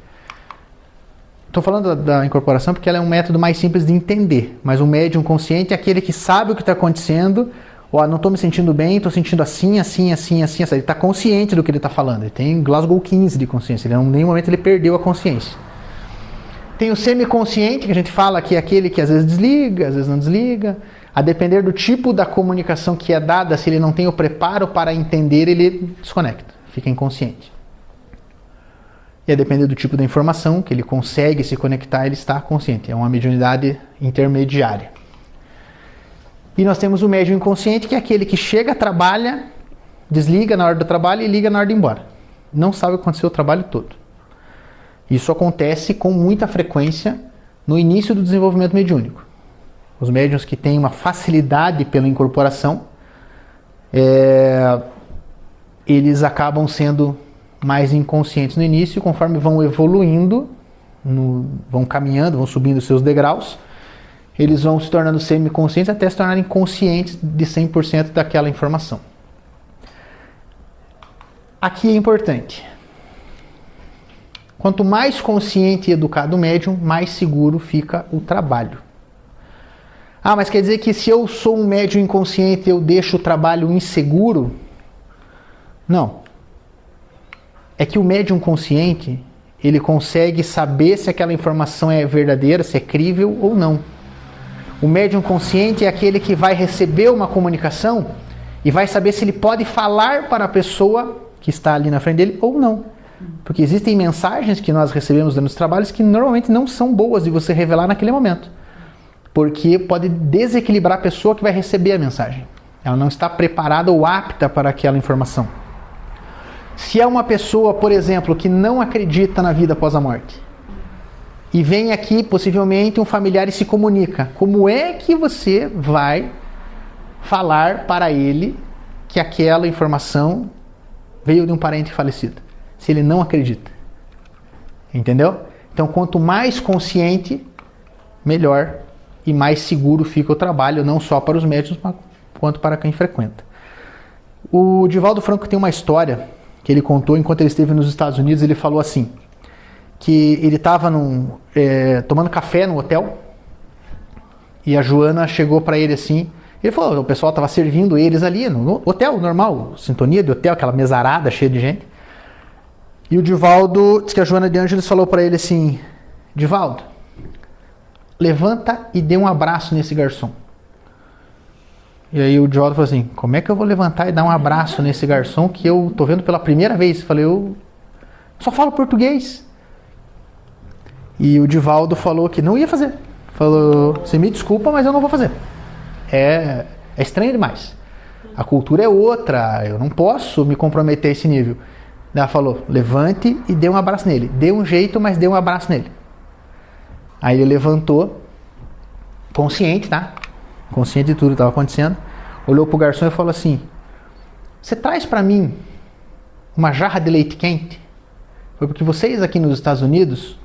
Estou falando da incorporação porque ela é um método mais simples de entender, mas um médium consciente é aquele que sabe o que está acontecendo, não estou me sentindo bem, estou sentindo assim. Ele está consciente do que ele está falando, ele tem Glasgow 15 de consciência, em nenhum momento ele perdeu a consciência. Tem o semiconsciente, que a gente fala que é aquele que às vezes desliga, às vezes não desliga, a depender do tipo da comunicação que é dada, se ele não tem o preparo para entender, ele desconecta, fica inconsciente. E a depender do tipo da informação que ele consegue se conectar, ele está consciente. É uma mediunidade intermediária. E nós temos o médium inconsciente, que é aquele que chega, trabalha, desliga na hora do trabalho e liga na hora de ir embora. Não sabe o que aconteceu o trabalho todo. Isso acontece com muita frequência no início do desenvolvimento mediúnico. Os médiuns que têm uma facilidade pela incorporação, eles acabam sendo mais inconscientes no início, conforme vão evoluindo, vão caminhando, vão subindo os seus degraus, eles vão se tornando semiconscientes até se tornarem conscientes de 100% daquela informação. Aqui é importante. Quanto mais consciente e educado o médium, mais seguro fica o trabalho. Mas quer dizer que se eu sou um médium inconsciente, eu deixo o trabalho inseguro? Não. É que o médium consciente, ele consegue saber se aquela informação é verdadeira, se é crível ou não. O médium consciente é aquele que vai receber uma comunicação e vai saber se ele pode falar para a pessoa que está ali na frente dele ou não. Porque existem mensagens que nós recebemos durante os trabalhos que normalmente não são boas de você revelar naquele momento. Porque pode desequilibrar a pessoa que vai receber a mensagem. Ela não está preparada ou apta para aquela informação. Se é uma pessoa, por exemplo, que não acredita na vida após a morte, e vem aqui, possivelmente, um familiar e se comunica, como é que você vai falar para ele que aquela informação veio de um parente falecido, se ele não acredita? Entendeu? Então, quanto mais consciente, melhor e mais seguro fica o trabalho, não só para os médiuns, quanto para quem frequenta. O Divaldo Franco tem uma história que ele contou enquanto ele esteve nos Estados Unidos. Ele falou assim, que ele estava tomando café no hotel, e a Joana chegou para ele assim, ele falou, o pessoal estava servindo eles ali no hotel normal, sintonia de hotel, aquela mesarada cheia de gente. E o Divaldo, diz que a Joana de Ângeles falou para ele assim: Divaldo, levanta e dê um abraço nesse garçom. E aí o Divaldo falou assim: como é que eu vou levantar e dar um abraço nesse garçom que eu tô vendo pela primeira vez? Eu falei: eu só falo português. E o Divaldo falou que não ia fazer. Falou: você me desculpa, mas eu não vou fazer. É estranho demais. A cultura é outra, eu não posso me comprometer a esse nível. Ela falou: levante e dê um abraço nele. Dê um jeito, mas dê um abraço nele. Aí ele levantou, consciente, tá? Consciente de tudo que estava acontecendo. Olhou pro garçom e falou assim: você traz para mim uma jarra de leite quente? Foi porque vocês aqui nos Estados Unidos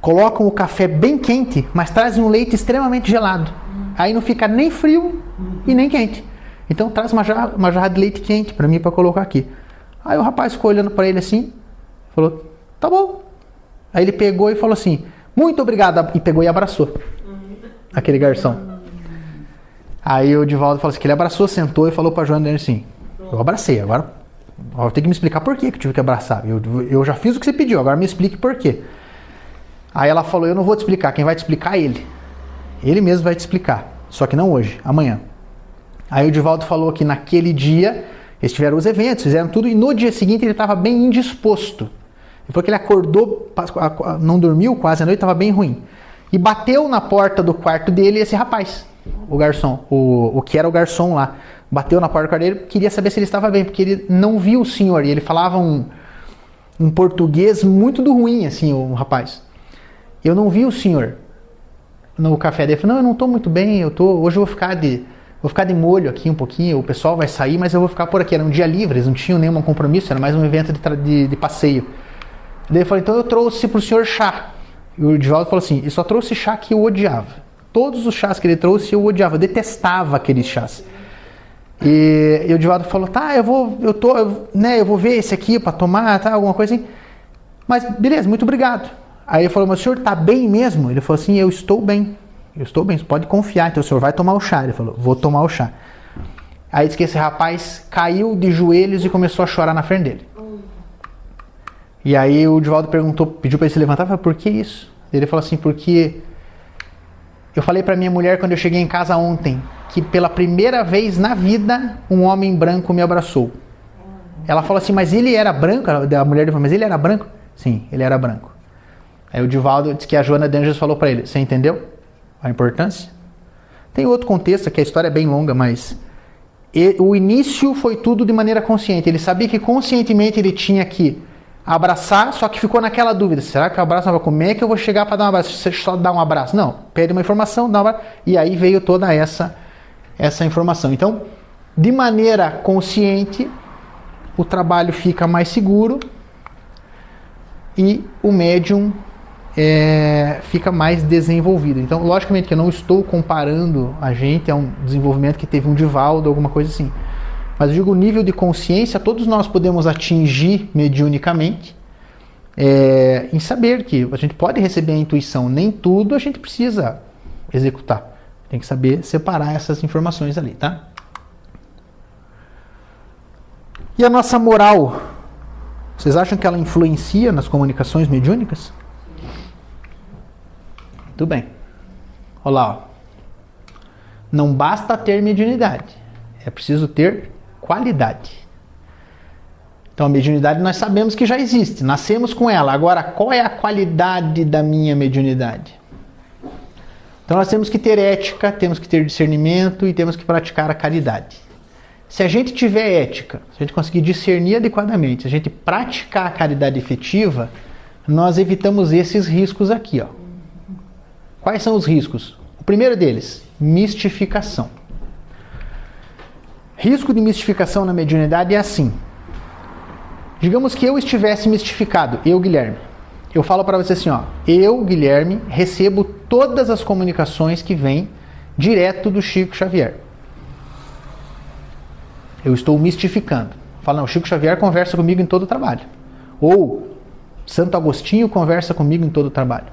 colocam o café bem quente, mas trazem um leite extremamente gelado. Aí não fica nem frio e nem quente. Então traz uma jarra de leite quente para mim, para colocar aqui. Aí o rapaz ficou olhando para ele assim, falou: tá bom. Aí ele pegou e falou assim: muito obrigado. E pegou e abraçou aquele garçom. Aí o Divaldo falou assim, que ele abraçou, sentou e falou pra Joana dele assim: eu abracei, agora vou ter que me explicar por que eu tive que abraçar. Eu já fiz o que você pediu, agora me explique por quê. Aí ela falou: eu não vou te explicar, quem vai te explicar é ele. Ele mesmo vai te explicar, só que não hoje, amanhã. Aí o Divaldo falou que naquele dia eles tiveram os eventos, fizeram tudo, e no dia seguinte ele estava bem indisposto. Ele falou que ele acordou, não dormiu quase a noite, estava bem ruim. E bateu na porta do quarto dele esse rapaz, o garçom, o que era o garçom lá. Bateu na porta do quarto dele, queria saber se ele estava bem, porque ele não viu o senhor, e ele falava um português muito do ruim, assim, o rapaz. Eu não vi o senhor no café dele. Ele falou: não, eu não estou muito bem, hoje eu vou ficar de molho aqui um pouquinho, o pessoal vai sair, mas eu vou ficar por aqui. Era um dia livre, eles não tinham nenhum compromisso, era mais um evento de passeio. Daí ele falou: então eu trouxe para o senhor chá. E o Divaldo falou assim: eu só trouxe chá que eu odiava. Todos os chás que ele trouxe eu odiava, eu detestava aqueles chás. E o Divaldo falou: tá, eu vou ver esse aqui para tomar, tá, alguma coisa assim. Mas beleza, muito obrigado. Aí ele falou: mas o senhor está bem mesmo? Ele falou assim: eu estou bem, você pode confiar, então o senhor vai tomar o chá. Ele falou: vou tomar o chá. Aí disse que esse rapaz caiu de joelhos e começou a chorar na frente dele. E aí o Divaldo pediu para ele se levantar, falou: por que isso? Ele falou assim: porque eu falei para minha mulher quando eu cheguei em casa ontem, que pela primeira vez na vida um homem branco me abraçou. Ela falou assim: mas ele era branco? A mulher falou: mas ele era branco? Sim, ele era branco. Aí o Divaldo disse que a Joana de Ângeles falou para ele: você entendeu a importância? Tem outro contexto, que a história é bem longa, mas o início foi tudo de maneira consciente. Ele sabia que conscientemente ele tinha que abraçar, só que ficou naquela dúvida: será que eu abraço? Como é que eu vou chegar para dar um abraço? Você só dá um abraço? Não, pede uma informação, dá um abraço. E aí veio toda essa informação. Então, de maneira consciente, o trabalho fica mais seguro e o médium fica mais desenvolvido. Então, logicamente que eu não estou comparando a gente a um desenvolvimento que teve um Divaldo, alguma coisa assim. Mas eu digo, o nível de consciência, todos nós podemos atingir mediunicamente, em saber que a gente pode receber a intuição, nem tudo a gente precisa executar. Tem que saber separar essas informações ali, tá? E a nossa moral, vocês acham que ela influencia nas comunicações mediúnicas? Muito bem. Olha lá, ó. Não basta ter mediunidade, é preciso ter qualidade. Então a mediunidade nós sabemos que já existe, nascemos com ela. Agora, qual é a qualidade da minha mediunidade? Então nós temos que ter ética, temos que ter discernimento e temos que praticar a caridade. Se a gente tiver ética, se a gente conseguir discernir adequadamente, se a gente praticar a caridade efetiva, nós evitamos esses riscos aqui, ó. Quais são os riscos? O primeiro deles, mistificação. Risco de mistificação na mediunidade é assim. Digamos que eu estivesse mistificado, eu, Guilherme. Eu falo para você assim, ó, eu, Guilherme, recebo todas as comunicações que vêm direto do Chico Xavier. Eu estou mistificando. Falo: não, o Chico Xavier conversa comigo em todo o trabalho. Ou Santo Agostinho conversa comigo em todo o trabalho.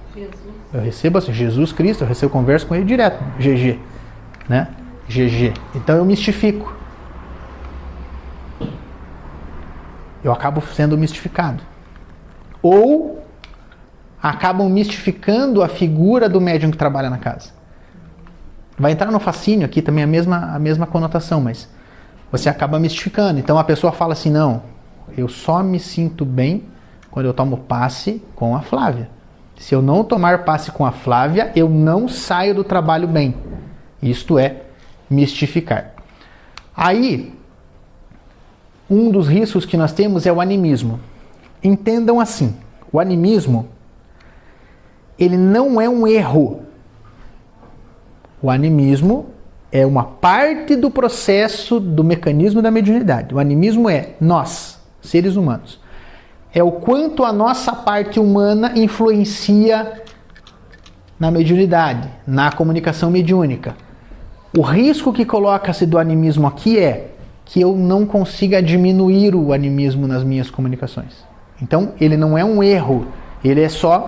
Eu recebo assim, Jesus Cristo, eu converso com ele direto, GG, né? GG. Então eu mistifico. eu acabo sendo mistificado. Ou acabam mistificando a figura do médium que trabalha na casa. Vai entrar no fascínio aqui também a mesma conotação, mas você acaba mistificando. Então a pessoa fala assim, não, eu só me sinto bem quando eu tomo passe com a Flávia. Se eu não tomar passe com a Flávia, eu não saio do trabalho bem. Isto é mistificar. Aí, um dos riscos que nós temos é o animismo. Entendam assim, o animismo, ele não é um erro. O animismo é uma parte do processo do mecanismo da mediunidade. O animismo é nós, seres humanos. É o quanto a nossa parte humana influencia na mediunidade, na comunicação mediúnica. O risco que coloca-se do animismo aqui é que eu não consiga diminuir o animismo nas minhas comunicações. Então, ele não é um erro, ele é só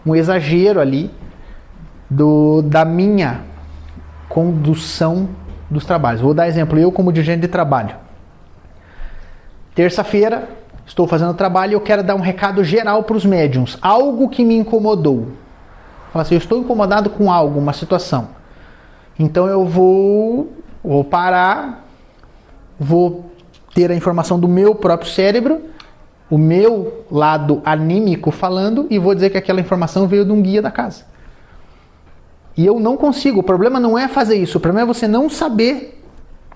um exagero ali da minha condução dos trabalhos. Vou dar exemplo, eu como dirigente de trabalho. Terça-feira, estou fazendo trabalho e eu quero dar um recado geral para os médiuns. Algo que me incomodou. Fala assim, eu estou incomodado com algo, uma situação. Então eu vou parar, vou ter a informação do meu próprio cérebro, o meu lado anímico falando, e vou dizer que aquela informação veio de um guia da casa. E eu não consigo. O problema não é fazer isso. O problema é você não saber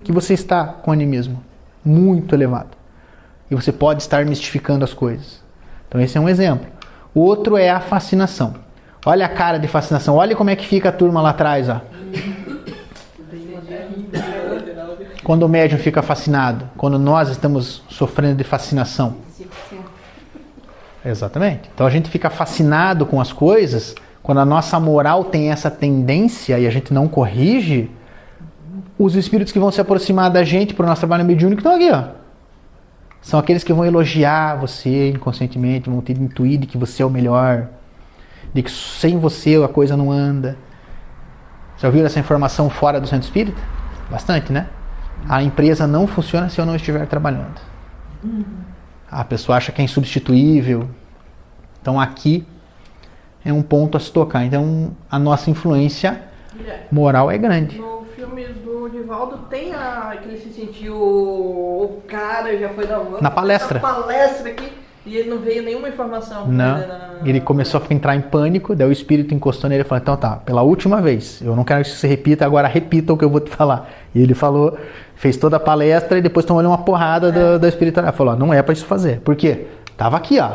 que você está com animismo muito elevado. E você pode estar mistificando as coisas. Então esse é um exemplo. O outro é a fascinação. Olha a cara de fascinação. Olha como é que fica a turma lá atrás. Ó. Quando o médium fica fascinado. Quando nós estamos sofrendo de fascinação. Exatamente. Então a gente fica fascinado com as coisas. Quando a nossa moral tem essa tendência e a gente não corrige, os espíritos que vão se aproximar da gente para o nosso trabalho mediúnico estão aqui, ó. São aqueles que vão elogiar você inconscientemente, vão te intuir de que você é o melhor, de que sem você a coisa não anda. Já ouviram essa informação fora do centro espírita? Bastante, né? A empresa não funciona se eu não estiver trabalhando. A pessoa acha que é insubstituível. Então aqui é um ponto a se tocar. Então a nossa influência moral é grande. No filme do Divaldo tem que ele se sentiu o cara, já foi na palestra. Na palestra aqui e ele não veio nenhuma informação. Não. Ele começou a entrar em pânico, daí o espírito encostou nele e falou, então tá, pela última vez, eu não quero que você repita, agora repita o que eu vou te falar. E ele falou, fez toda a palestra e depois tomou uma porrada da espiritualidade. Falou, não é pra isso fazer. Por quê? Tava aqui, ó,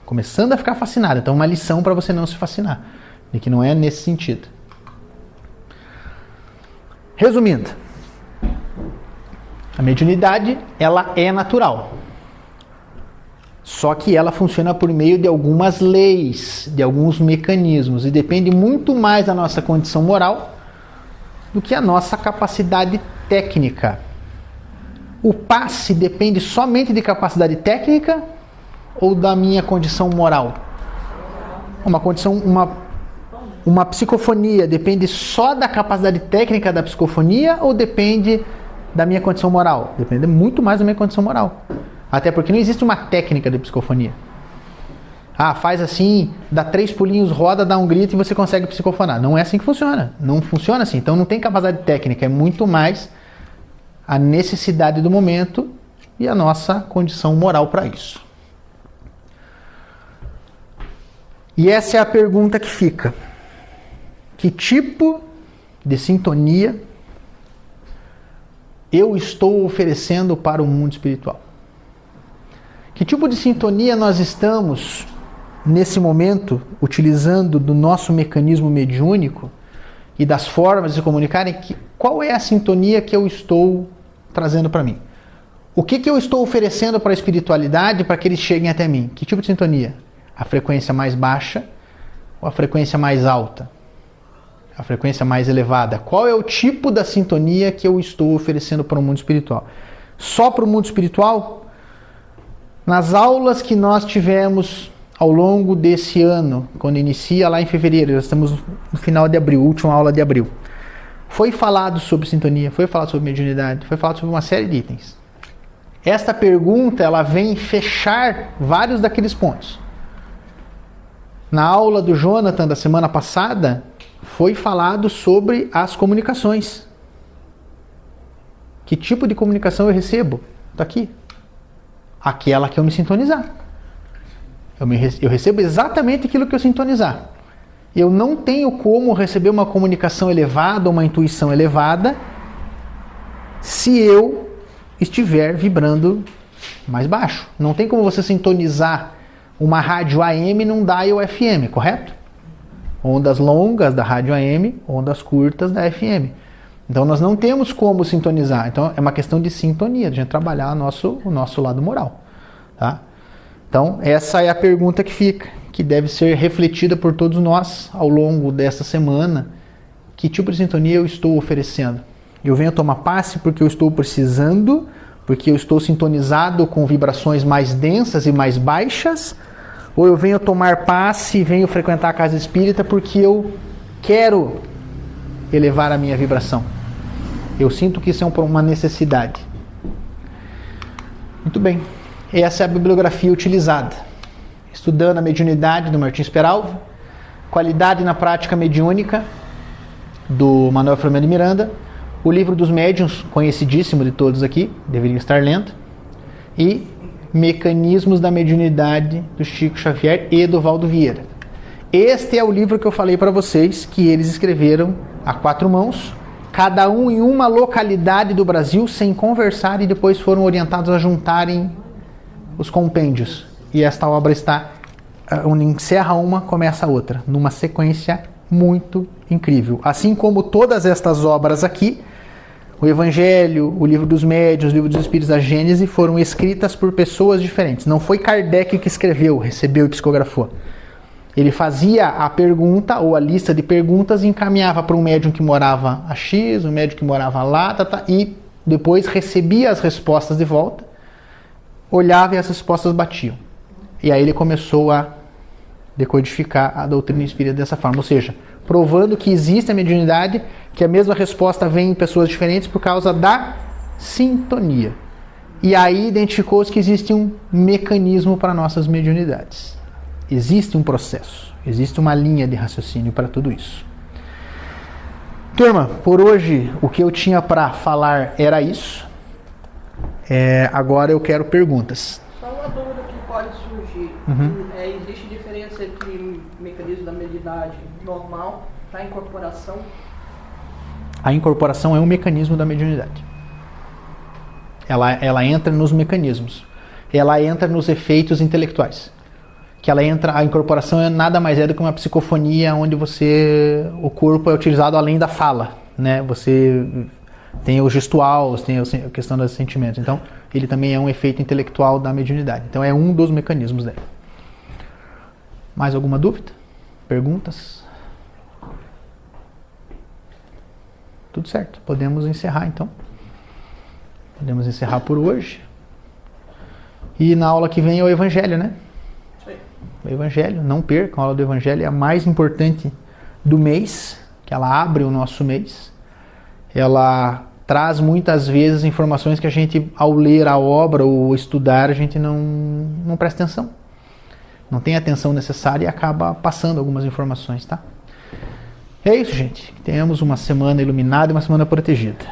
começando a ficar fascinado. Então uma lição para você não se fascinar, de que não é nesse sentido. Resumindo, a mediunidade, ela é natural. Só que ela funciona por meio de algumas leis, de alguns mecanismos, e depende muito mais da nossa condição moral do que a nossa capacidade técnica. O passe depende somente de capacidade técnica ou da minha condição moral? Uma psicofonia depende só da capacidade técnica da psicofonia ou depende da minha condição moral? Depende muito mais da minha condição moral. Até porque não existe uma técnica de psicofonia. Ah, faz assim, dá 3 pulinhos, roda, dá um grito e você consegue psicofonar. Não é assim que funciona. Não funciona assim. Então não tem capacidade técnica. É muito mais a necessidade do momento e a nossa condição moral para isso. E essa é a pergunta que fica. Que tipo de sintonia eu estou oferecendo para o mundo espiritual? Que tipo de sintonia nós estamos, nesse momento, utilizando do nosso mecanismo mediúnico e das formas de se comunicarem? Qual é a sintonia que eu estou trazendo para mim? O que eu estou oferecendo para a espiritualidade para que eles cheguem até mim? Que tipo de sintonia? A frequência mais baixa ou a frequência mais alta? A frequência mais elevada? Qual é o tipo da sintonia que eu estou oferecendo para o mundo espiritual? Só para o mundo espiritual? Nas aulas que nós tivemos ao longo desse ano, quando inicia lá em fevereiro, nós estamos no final de abril, última aula de abril, foi falado sobre sintonia, foi falado sobre mediunidade, foi falado sobre uma série de itens. Esta pergunta, ela vem fechar vários daqueles pontos. Na aula do Jonathan da semana passada, foi falado sobre as comunicações. Que tipo de comunicação eu recebo? Está aqui. Aquela que eu me sintonizar. Eu recebo exatamente aquilo que eu sintonizar. Eu não tenho como receber uma comunicação elevada, uma intuição elevada, se eu estiver vibrando mais baixo. Não tem como você sintonizar uma rádio AM num dial FM, correto? Ondas longas da rádio AM, ondas curtas da FM. Então nós não temos como sintonizar. Então é uma questão de sintonia, de a gente trabalhar o nosso lado moral. Tá? Então essa é a pergunta que fica, que deve ser refletida por todos nós ao longo desta semana. Que tipo de sintonia eu estou oferecendo? Eu venho tomar passe porque eu estou precisando, porque eu estou sintonizado com vibrações mais densas e mais baixas, ou eu venho tomar passe e venho frequentar a casa espírita porque eu quero elevar a minha vibração? Eu sinto que isso é uma necessidade. Muito bem. Essa é a bibliografia utilizada. Estudando a mediunidade do Martins Peralva, Qualidade na Prática Mediúnica, do Manuel Filomeno de Miranda, o Livro dos Médiuns, conhecidíssimo de todos aqui, deveria estar lendo, e Mecanismos da Mediunidade, do Chico Xavier e do Valdo Vieira. Este é o livro que eu falei para vocês, que eles escreveram a 4 mãos, cada um em uma localidade do Brasil, sem conversar, e depois foram orientados a juntarem os compêndios. E esta obra está, onde encerra uma, começa a outra, numa sequência muito incrível. Assim como todas estas obras aqui, o Evangelho, o Livro dos Médiuns, o Livro dos Espíritos, a Gênese, foram escritas por pessoas diferentes. Não foi Kardec que escreveu, recebeu e psicografou. Ele fazia a pergunta ou a lista de perguntas e encaminhava para um médium que morava a X, um médium que morava lá, e depois recebia as respostas de volta, olhava e as respostas batiam. E aí ele começou a decodificar a doutrina espírita dessa forma, ou seja, provando que existe a mediunidade, que a mesma resposta vem em pessoas diferentes por causa da sintonia. E aí identificou-se que existe um mecanismo para nossas mediunidades. Existe um processo, existe uma linha de raciocínio para tudo isso. Turma, por hoje o que eu tinha para falar era isso. Agora eu quero perguntas. Só uma dúvida que pode surgir. Existe diferença entre o mecanismo da mediunidade normal para a incorporação? A incorporação é um mecanismo da mediunidade. Ela entra nos mecanismos. Ela entra nos efeitos intelectuais. A incorporação nada mais é do que uma psicofonia onde o corpo é utilizado além da fala, né? Você tem o gestual, tem a questão dos sentimentos. Então, ele também é um efeito intelectual da mediunidade. Então, é um dos mecanismos dela. Mais alguma dúvida? Perguntas? Tudo certo. Podemos encerrar, então. Podemos encerrar por hoje. E na aula que vem é o Evangelho, né? O Evangelho, não percam, a aula do Evangelho é a mais importante do mês, que ela abre o nosso mês. Ela traz muitas vezes informações que a gente, ao ler a obra ou estudar, a gente não presta atenção. Não tem a atenção necessária e acaba passando algumas informações, tá? É isso, gente. Que tenhamos uma semana iluminada e uma semana protegida.